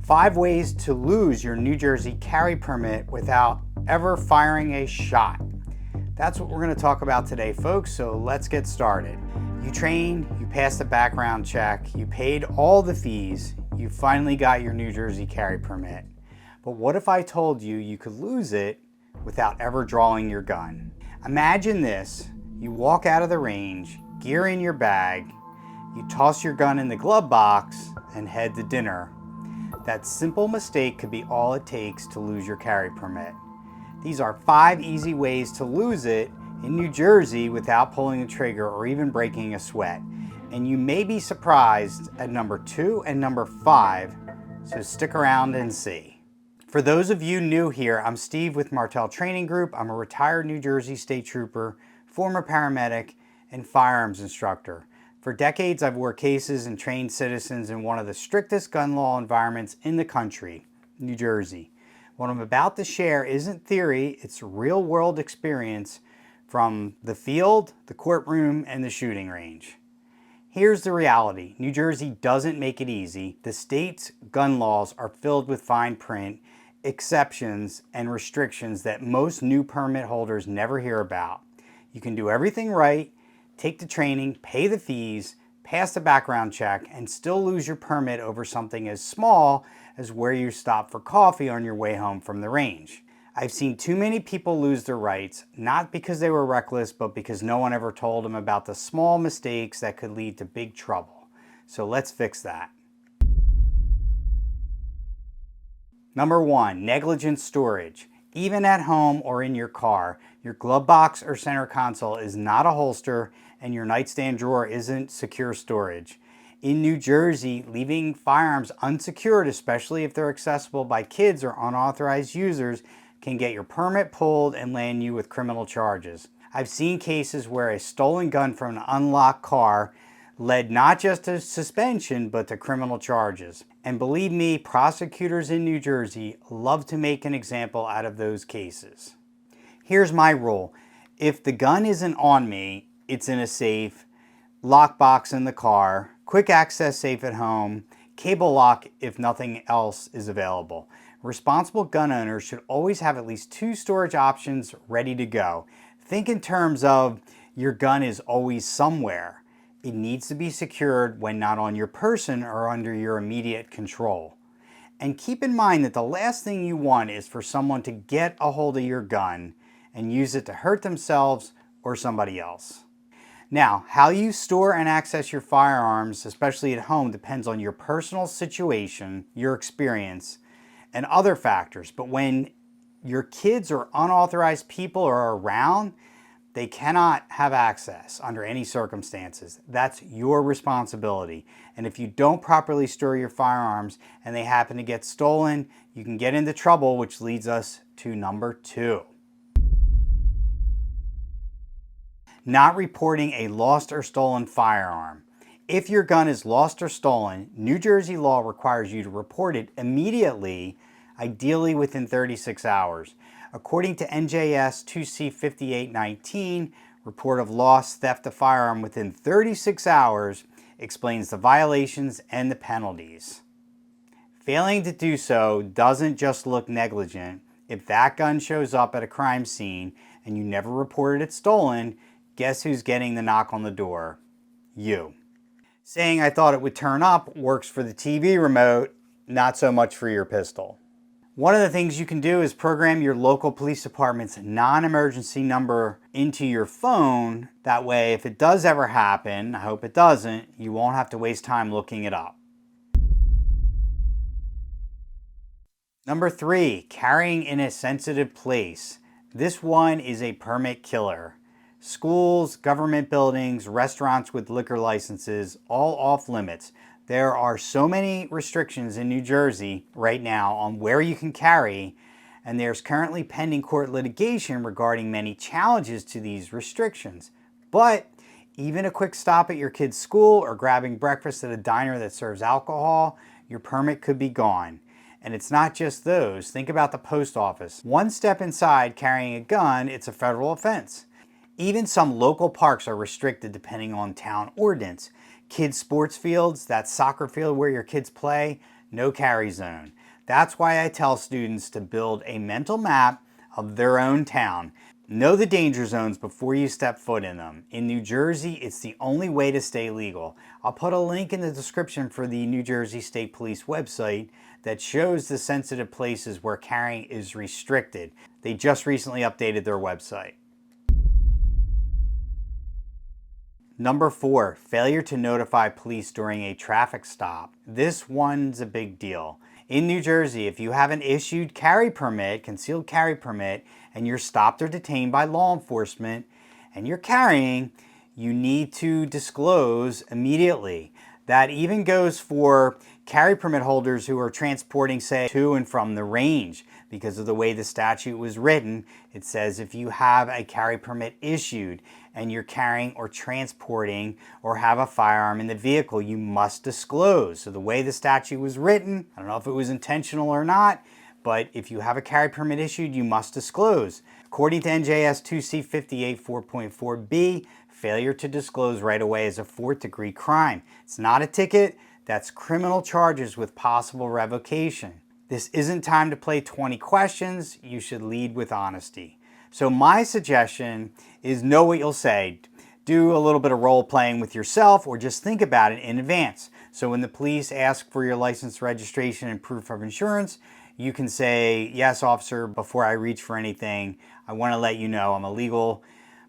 5 ways to lose your New Jersey carry permit without ever firing a shot. That's what we're going to talk about today, folks, so let's get started. You trained, you passed the background check, you paid all the fees, you finally got your New Jersey carry permit. But what if I told you you could lose it without ever drawing your gun? Imagine this: you walk out of the range, gear in your bag, you toss your gun in the glove box and head to dinner. That simple mistake could be all it takes to lose your carry permit. These are 5 easy ways to lose it in New Jersey without pulling the trigger or even breaking a sweat. And you may be surprised at number 2 and number 5, so stick around and see. For those of you new here, I'm Steve with Martell Training Group. I'm a retired New Jersey State Trooper, former paramedic, and firearms instructor. For decades, I've worked cases and trained citizens in one of the strictest gun law environments in the country, New Jersey. What I'm about to share isn't theory, it's real-world experience from the field, the courtroom, and the shooting range. Here's the reality: New Jersey doesn't make it easy. The state's gun laws are filled with fine print, exceptions, and restrictions that most new permit holders never hear about. You can do everything right, take the training, pay the fees, pass the background check, and still lose your permit over something as small as where you stop for coffee on your way home from the range. I've seen too many people lose their rights, not because they were reckless, but because no one ever told them about the small mistakes that could lead to big trouble. So let's fix that. Number 1, negligent storage. Even at home or in your car, your glove box or center console is not a holster, and your nightstand drawer isn't secure storage. In New Jersey, leaving firearms unsecured, especially if they're accessible by kids or unauthorized users, can get your permit pulled and land you with criminal charges. I've seen cases where a stolen gun from an unlocked car led not just to suspension, but to criminal charges. And believe me, prosecutors in New Jersey love to make an example out of those cases. Here's my rule: if the gun isn't on me, it's in a safe, lockbox in the car, quick access safe at home, cable lock if nothing else is available. Responsible gun owners should always have at least 2 storage options ready to go. Think in terms of your gun is always somewhere. It needs to be secured when not on your person or under your immediate control. And keep in mind that the last thing you want is for someone to get a hold of your gun and use it to hurt themselves or somebody else. Now, how you store and access your firearms, especially at home, depends on your personal situation, your experience, and other factors. But when your kids or unauthorized people are around, they cannot have access under any circumstances. That's your responsibility. And if you don't properly store your firearms and they happen to get stolen, you can get into trouble, which leads us to number 2. Not reporting a lost or stolen firearm. If your gun is lost or stolen, New Jersey law requires you to report it immediately, ideally within 36 hours. According to NJSP 5819, report of lost, theft of firearm within 36 hours explains the violations and the penalties. Failing to do so doesn't just look negligent. If that gun shows up at a crime scene and you never reported it stolen, guess who's getting the knock on the door? You. Saying "I thought it would turn up" works for the TV remote, not so much for your pistol. One of the things you can do is program your local police department's non-emergency number into your phone. That way, if it does ever happen, I hope it doesn't, you won't have to waste time looking it up. Number 3, carrying in a sensitive place. This one is a permit killer. Schools, government buildings, restaurants with liquor licenses, all off limits. There are so many restrictions in New Jersey right now on where you can carry, and there's currently pending court litigation regarding many challenges to these restrictions. But even a quick stop at your kid's school or grabbing breakfast at a diner that serves alcohol, your permit could be gone. And it's not just those. Think about the post office. One step inside carrying a gun, it's a federal offense. Even some local parks are restricted depending on town ordinance. Kids' sports fields, that soccer field where your kids play, no carry zone. That's why I tell students to build a mental map of their own town. Know the danger zones before you step foot in them. In New Jersey, it's the only way to stay legal. I'll put a link in the description for the New Jersey State Police website that shows the sensitive places where carrying is restricted. They just recently updated their website. Number 4, failure to notify police during a traffic stop. This one's a big deal. In New Jersey, if you have an issued carry permit, concealed carry permit, and you're stopped or detained by law enforcement and you're carrying, you need to disclose immediately. That even goes for carry permit holders who are transporting, say, to and from the range. Because of the way the statute was written, it says if you have a carry permit issued and you're carrying or transporting or have a firearm in the vehicle, you must disclose. So the way the statute was written, I don't know if it was intentional or not, but if you have a carry permit issued, you must disclose. According to NJS 2C58 4.4b, failure to disclose right away is a 4th-degree crime. It's not a ticket, that's criminal charges with possible revocation. This isn't time to play 20 questions, you should lead with honesty. So my suggestion is know what you'll say. Do a little bit of role playing with yourself or just think about it in advance. So when the police ask for your license, registration, and proof of insurance, you can say, yes, officer, before I reach for anything, I want to let you know I'm a legal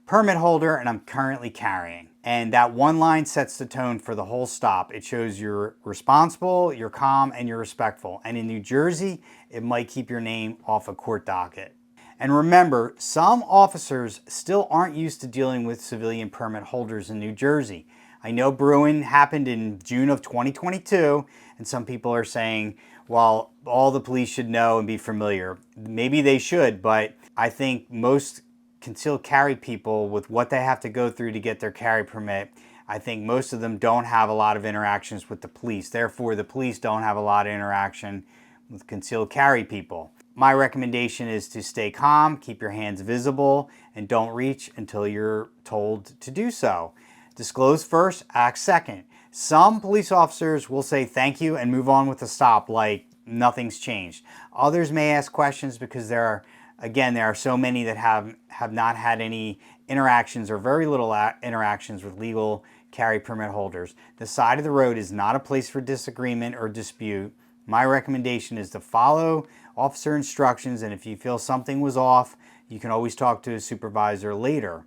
permit holder and I'm currently carrying. And that one line sets the tone for the whole stop. It shows you're responsible, you're calm, and you're respectful. And in New Jersey, it might keep your name off a court docket. And remember, some officers still aren't used to dealing with civilian permit holders in New Jersey. I know Bruin happened in June of 2022, and some people are saying, well, all the police should know and be familiar. Maybe they should, but I think most concealed carry people, with what they have to go through to get their carry permit, I think most of them don't have a lot of interactions with the police. Therefore, the police don't have a lot of interaction with concealed carry people. My recommendation is to stay calm, keep your hands visible, and don't reach until you're told to do so. Disclose first, act second. Some police officers will say thank you and move on with the stop like nothing's changed. Others may ask questions because there are so many that have not had any interactions or very little interactions with legal carry permit holders. The side of the road is not a place for disagreement or dispute. My recommendation is to follow officer instructions, and if you feel something was off, you can always talk to a supervisor later.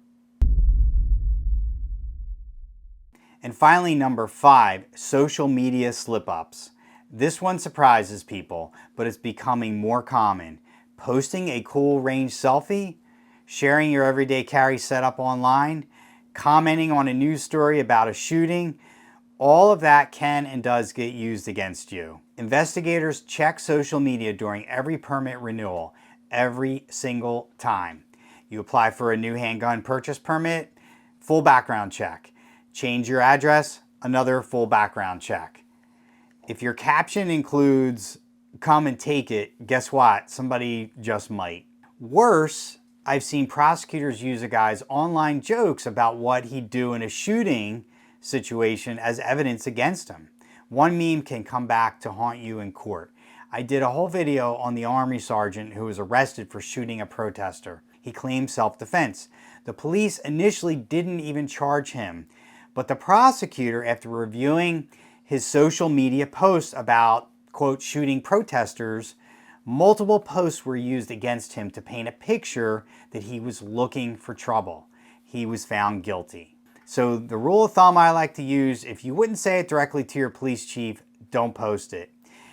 And finally, number 5, social media slip-ups. This one surprises people, but it's becoming more common. Posting a cool range selfie, sharing your everyday carry setup online, commenting on a news story about a shooting, all of that can and does get used against you. Investigators check social media during every permit renewal, every single time. You apply for a new handgun purchase permit, full background check. Change your address, another full background check. If your caption includes come and take it, guess what? Somebody just might. Worse, I've seen prosecutors use a guy's online jokes about what he'd do in a shooting situation as evidence against him. One meme can come back to haunt you in court. I did a whole video on the Army sergeant who was arrested for shooting a protester. He claimed self-defense. The police initially didn't even charge him, but the prosecutor, after reviewing his social media posts about, quote, shooting protesters, multiple posts were used against him to paint a picture that he was looking for trouble. He was found guilty. So the rule of thumb I like to use, if you wouldn't say it directly to your police chief, don't post it.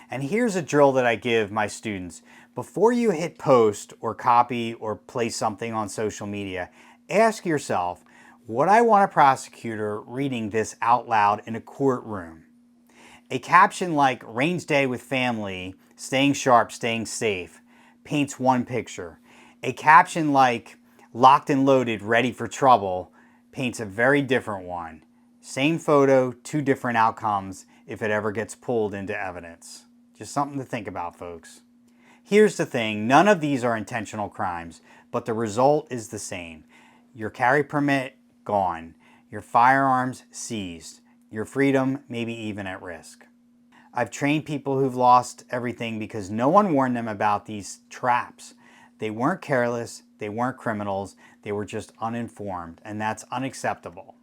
And here's a drill that I give my students. Before you hit post or copy or place something on social media, ask yourself, would I want a prosecutor reading this out loud in a courtroom? A caption like range day with family, staying sharp, staying safe, paints one picture. A caption like locked and loaded, ready for trouble, paints a very different one. Same photo, 2 different outcomes if it ever gets pulled into evidence. Just something to think about, folks. Here's the thing, none of these are intentional crimes, but the result is the same. Your carry permit, gone. Your firearms, seized. Your freedom, maybe even at risk. I've trained people who've lost everything because no one warned them about these traps. They weren't careless, they weren't criminals, they were just uninformed, and that's unacceptable.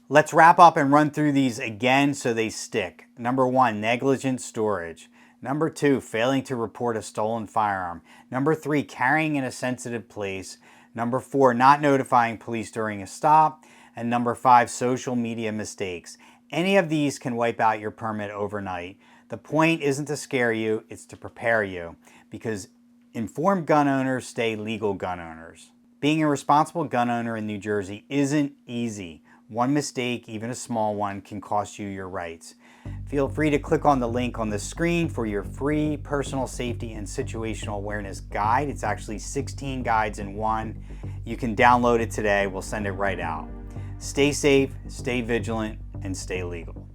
Let's wrap up and run through these again so they stick. Number 1, negligent storage. Number 2, failing to report a stolen firearm. Number 3, carrying in a sensitive place. Number 4, not notifying police during a stop. And number 5, social media mistakes. Any of these can wipe out your permit overnight. The point isn't to scare you, it's to prepare you, because informed gun owners stay legal gun owners. Being a responsible gun owner in New Jersey isn't easy. One mistake, even a small one, can cost you your rights. Feel free to click on the link on the screen for your free personal safety and situational awareness guide. It's actually 16 guides in one. You can download it today. We'll send it right out. Stay safe, stay vigilant, and stay legal.